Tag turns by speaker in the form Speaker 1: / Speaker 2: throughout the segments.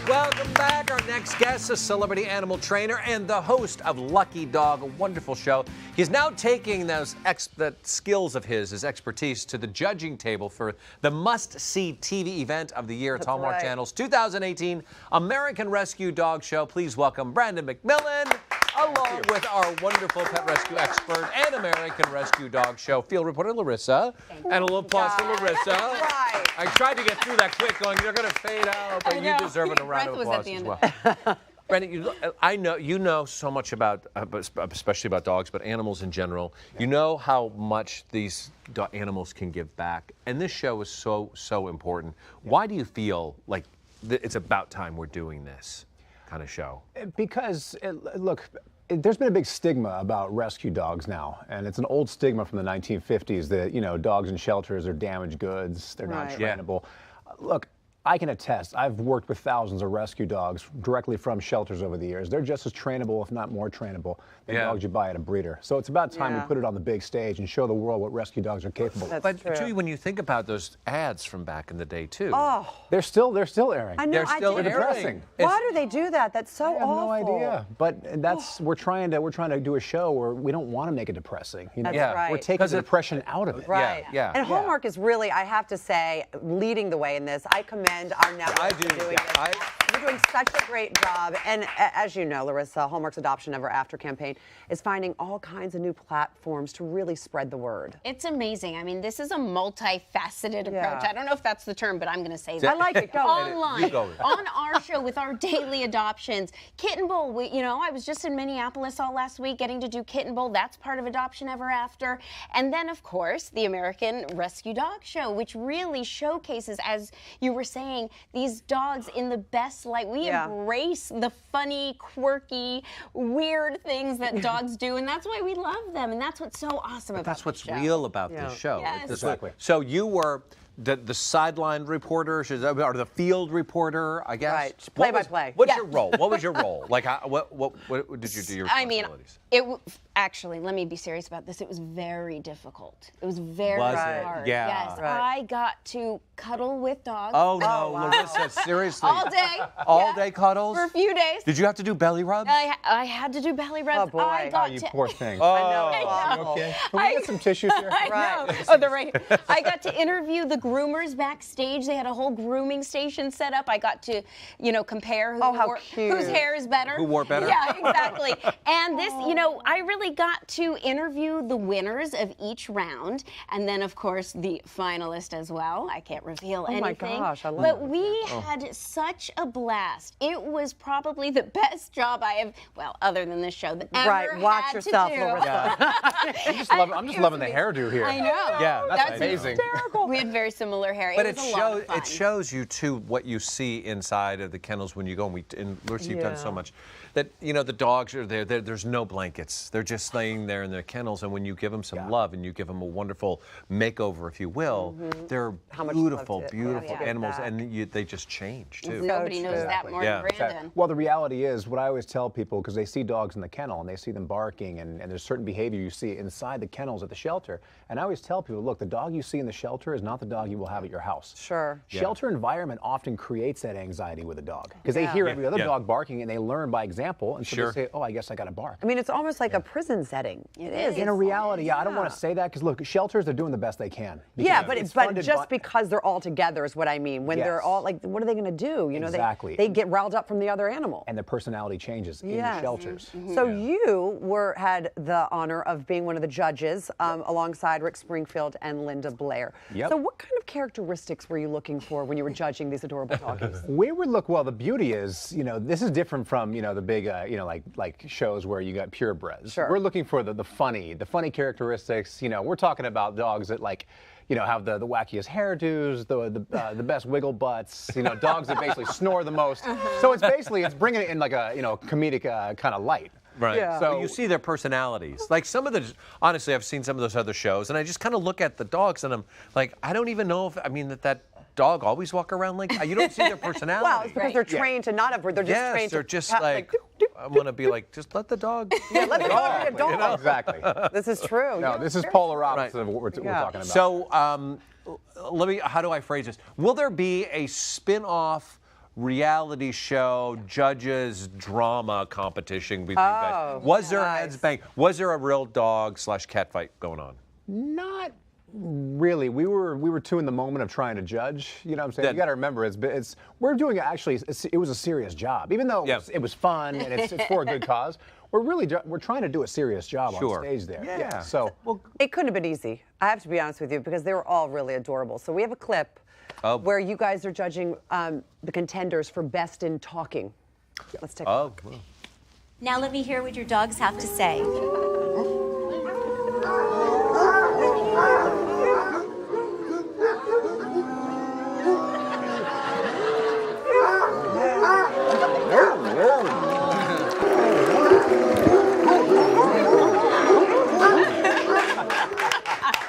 Speaker 1: Welcome back. Our next guest, a celebrity animal trainer and the host of Lucky Dog, a wonderful show. He's now taking those skills of his expertise, to the judging table for the must-see TV event of the year. It's Hallmark Channel's 2018 American Rescue Dog Show. Please welcome Brandon McMillan, along with our wonderful pet rescue expert and American Rescue Dog Show field reporter, Larissa. And a little applause for Larissa. I tried to get through that quick, going, you're going to fade out, but you deserve a round of applause as well. Brandon, I know you know so much about, especially about dogs, but animals in general. You know how much these animals can give back, and this show is so important. Why do you feel like it's about time we're doing this kind of show? Because, look, there's been a big stigma about rescue dogs now, and it's an old stigma from the 1950s that, you know, dogs in shelters are damaged goods, they're not trainable. Look, I can attest, I've worked with thousands of rescue dogs directly from shelters over the years. They're just as trainable, if not more trainable, than dogs you buy at a breeder. So it's about time we put it on the big stage and show the world what rescue dogs are capable of. But Julie, when you think about those ads from back in the day too, they're still airing.
Speaker 2: I know,
Speaker 1: they're still depressing.
Speaker 2: Why do they do that? That's so awful.
Speaker 3: I have no idea. But that's we're trying to do a show where we don't want to make it depressing. You know?
Speaker 2: That's right.
Speaker 3: We're taking the depression out of it.
Speaker 2: Right. And Hallmark is really, I have to say, leading the way in this. I commend our network for doing this. You're doing such a great job. And as you know, Larissa, Hallmark's Adoption Ever After campaign is finding all kinds of new platforms to really spread the word.
Speaker 4: It's amazing. I mean, this is a multifaceted approach. I don't know if that's the term, but I'm going to say that.
Speaker 2: I like it. Go
Speaker 4: Online, on our show with our daily adoptions. Kitten Bowl, you know, I was just in Minneapolis all last week getting to do Kitten Bowl. That's part of Adoption Ever After. And then, of course, the American Rescue Dog Show, which really showcases, as you were saying, these dogs in the best light. We embrace the funny, quirky, weird things that dogs do, and that's why we love them, and that's what's so awesome about
Speaker 1: that's what's
Speaker 4: the show.
Speaker 1: real about this show.
Speaker 4: Yes.
Speaker 1: Exactly. So you were the sideline reporter, or the field reporter, I guess.
Speaker 2: Right. Play by play.
Speaker 1: What's your role? What was your role? Like, what did you do? Your responsibilities?
Speaker 4: Actually, let me be serious about this. It was very difficult. It was very hard.
Speaker 1: Yeah.
Speaker 4: Yes. I got to cuddle with dogs.
Speaker 1: Oh no, Larissa, seriously.
Speaker 4: All day.
Speaker 1: All day cuddles?
Speaker 4: For a few days.
Speaker 1: Did you have to do belly rubs?
Speaker 4: I had to do belly rubs.
Speaker 2: Oh boy.
Speaker 3: You poor thing.
Speaker 2: I know.
Speaker 3: Okay. Can we get some tissues here?
Speaker 4: I know. Oh, they're right. I got to interview the groomers backstage. They had a whole grooming station set up. I got to, you know, compare whose hair is better.
Speaker 1: Who wore better?
Speaker 4: Yeah, exactly. And this, you know, I really got to interview the winners of each round, and then, of course, the finalist as well. I can't reveal anything.
Speaker 2: Oh my gosh, I love
Speaker 4: it. But we had such a blast. It was probably the best job I have, well, other than this show, that ever
Speaker 2: watch
Speaker 4: had
Speaker 2: yourself,
Speaker 4: to do.
Speaker 2: Larissa.
Speaker 3: I'm just loving the hairdo here.
Speaker 4: I know.
Speaker 3: Yeah, that's amazing.
Speaker 2: Hysterical.
Speaker 4: We had very similar hair.
Speaker 1: But
Speaker 4: it was a lot of fun.
Speaker 1: It shows you too what you see inside of the kennels when you go. And Larissa, you've done so much that, you know, the dogs are there. There's no blankets. They're just laying there in their kennels, and when you give them some love and you give them a wonderful makeover, if you will, they're beautiful animals, and they just change too.
Speaker 4: Nobody knows that more than Brandon.
Speaker 3: Well, the reality is, what I always tell people, because they see dogs in the kennel and they see them barking, and there's certain behavior you see inside the kennels at the shelter, and I always tell people, look, the dog you see in the shelter is not the dog you will have at your house.
Speaker 2: Sure.
Speaker 3: Shelter environment often creates that anxiety with a dog, because they hear every other dog barking and they learn by example, and so they say, oh, I guess I got to bark.
Speaker 2: I mean, it's almost like a prison setting.
Speaker 4: It is.
Speaker 3: In a reality, I don't want to say that, because look, shelters, they're doing the best they can.
Speaker 2: Yeah, but just because they're all together is what I mean. When they're all, like, what are they going to do? You know, they get riled up from the other animal.
Speaker 3: And their personality changes in the shelters.
Speaker 2: So you had the honor of being one of the judges alongside Rick Springfield and Linda Blair. So what kind of characteristics were you looking for when you were judging these adorable doggies?
Speaker 3: Well, the beauty is, you know, this is different from, you know, the big, you know, like shows where you got purebreds.
Speaker 2: Sure.
Speaker 3: We're looking for the funny characteristics. You know, we're talking about dogs that, like, you know, have the wackiest hairdos, the best wiggle butts, you know, dogs that basically snore the most. So it's bringing it in like a, you know, comedic kind of light.
Speaker 1: Right. Yeah. So you see their personalities. Like honestly, I've seen some of those other shows, and I just kind of look at the dogs, and I'm like, I don't even know if, I mean, that dog always walk around like that. You don't see their personality.
Speaker 2: Well, it's because they're trained to not have, they're just trained
Speaker 1: they're
Speaker 2: to
Speaker 1: just like I'm going to be like, just let the dog.
Speaker 2: Let the dog be a dog.
Speaker 3: You know? Exactly.
Speaker 2: This is true.
Speaker 3: No, this is polar opposite of what we're talking about.
Speaker 1: So how do I phrase this? Will there be a spin-off reality show judges drama competition between you guys. Was there heads bang? Was there a real dog/cat fight going on?
Speaker 3: Not really. We were too in the moment of trying to judge. You know what I'm saying? You got to remember, we're doing it was a serious job, even though it was fun and it's for a good cause. We're trying to do a serious job on stage there.
Speaker 1: Yeah.
Speaker 3: So
Speaker 2: it couldn't have been easy. I have to be honest with you because they were all really adorable. So we have a clip where you guys are judging the contenders for best in talking. Let's take a look.
Speaker 5: Now let me hear what your dogs have to say.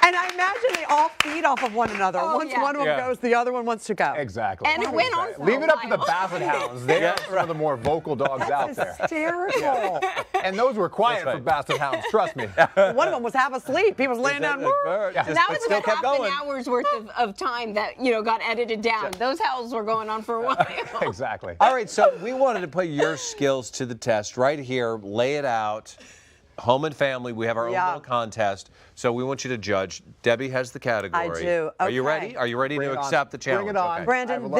Speaker 2: And I imagine they all feed off of one another. Once one of them goes, the other one wants to go.
Speaker 3: Exactly.
Speaker 4: And it went on for
Speaker 3: Leave
Speaker 4: a
Speaker 3: it up to the
Speaker 4: while.
Speaker 3: Basset Hounds. They are some of the more vocal dogs out there.
Speaker 2: Hysterical.
Speaker 3: And those were quiet for Basset Hounds, trust me.
Speaker 2: One of them was half asleep. He was laying down.
Speaker 4: That was about half an hour's worth of time that got edited down. Those howls were going on for a while.
Speaker 3: Exactly.
Speaker 1: All right, so we wanted to put your skills to the test right here. Lay it out. Home and family, we have our own little contest, so we want you to judge. Debbie has the category.
Speaker 2: I do.
Speaker 1: Are you
Speaker 2: Okay.
Speaker 1: ready? Are you ready to accept the challenge?
Speaker 3: Bring it on.
Speaker 1: Okay.
Speaker 2: Brandon,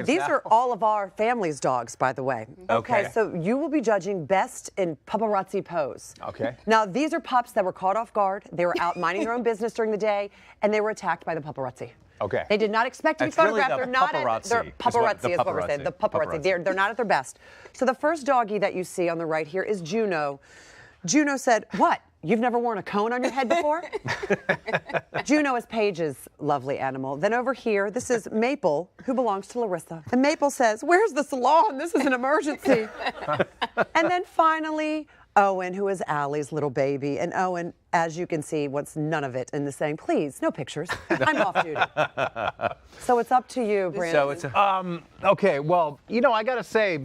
Speaker 2: these are all of our family's dogs, by the way.
Speaker 1: Okay.
Speaker 2: So you will be judging best in paparazzi pose.
Speaker 3: Okay.
Speaker 2: Now, these are pups that were caught off guard. They were out minding their own business during the day, and they were attacked by the paparazzi.
Speaker 3: Okay.
Speaker 2: They did not expect to be
Speaker 1: It's really
Speaker 2: photographed.
Speaker 1: the
Speaker 2: they're not
Speaker 1: paparazzi
Speaker 2: they're
Speaker 1: is
Speaker 2: paparazzi
Speaker 1: what
Speaker 2: is what we're saying. The paparazzi. They're not at their best. So the first doggie that you see on the right here is Juno. Juno said, "What? You've never worn a cone on your head before?" Juno is Paige's lovely animal. Then over here, this is Maple, who belongs to Larissa. And Maple says, "Where's the salon? This is an emergency." And then finally, Owen, who is Allie's little baby. And Owen, as you can see, wants none of it and is saying, "Please, no pictures. I'm off duty." So it's up to you, Brandon.
Speaker 1: So it's
Speaker 3: Okay, well, I got to say,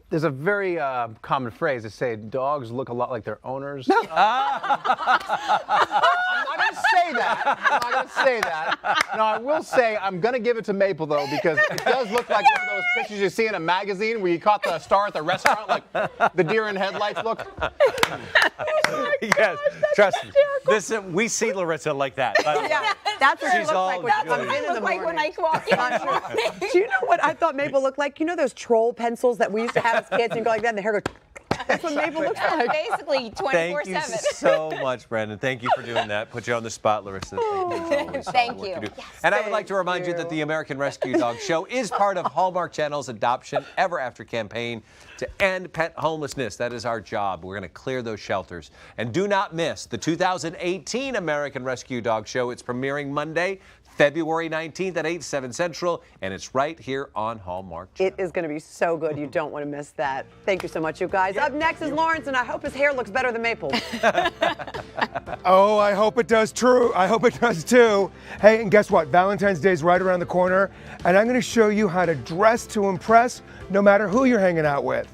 Speaker 3: there's a very common phrase that say dogs look a lot like their owners. I'm not going to say that. No, I will say I'm going to give it to Maple, though, because it does look like one of those pictures you see in a magazine where you caught the star at the restaurant, like the deer in headlights look.
Speaker 1: Yes, trust me. We see Larissa like that.
Speaker 2: Yeah, that's what she
Speaker 1: She's
Speaker 2: looks
Speaker 1: all
Speaker 2: like when she
Speaker 1: good.
Speaker 2: comes in
Speaker 4: I
Speaker 2: the
Speaker 4: look like when
Speaker 2: morning.
Speaker 4: I walk in the morning.
Speaker 2: Do you know what I thought Maple looked like? You know those troll pencils that we used to have as kids and go like that and the hair goes. That's what Maple looks like.
Speaker 4: Basically 24/7.
Speaker 1: Thank you so much, Brandon. Thank you for doing that. Put you on the spot, Larissa.
Speaker 4: Thank you.
Speaker 1: And I would like to remind you that the American Rescue Dog Show is part of Hallmark Channel's Adoption Ever After campaign to end pet homelessness. That is our job. We're going to clear those shelters. And do not miss the 2018 American Rescue Dog Show. It's premiering Monday, February 19th at 8, 7 Central, and it's right here on Hallmark Channel.
Speaker 2: It is going to be so good. You don't want to miss that. Thank you so much, you guys. Up next is Lawrence, and I hope his hair looks better than Maple's.
Speaker 6: Oh, I hope it does too. I hope it does too. Hey, and guess what? Valentine's Day is right around the corner, and I'm going to show you how to dress to impress no matter who you're hanging out with.